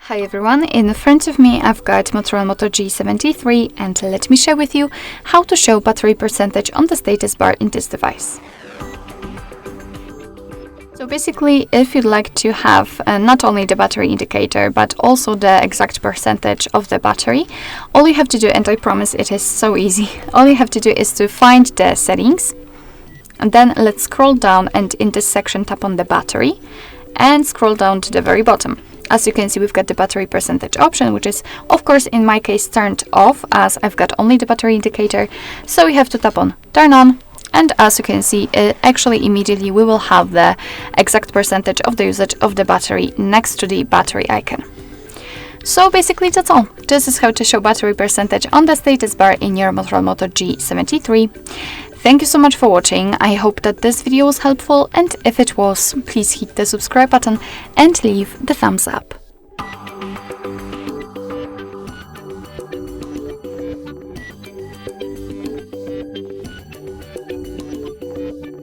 Hi everyone, in front of me I've got MOTOROLA Moto G73 and let me share with you how to show battery percentage on the status bar in this device. So basically, if you'd like to have not only the battery indicator but also the exact percentage of the battery, all you have to do, and I promise it is so easy, all you have to do is to find the settings, and then let's scroll down and in this section tap on the battery and scroll down to the very bottom. As you can see, we've got the battery percentage option, which is, of course, in my case, turned off as I've got only the battery indicator. So we have to tap on turn on. And as you can see, actually immediately we will have the exact percentage of the usage of the battery next to the battery icon. So basically that's all. This is how to show battery percentage on the status bar in your MOTOROLA Moto G73. Thank you so much for watching. I hope that this video was helpful, and if it was, please hit the subscribe button and leave the thumbs up.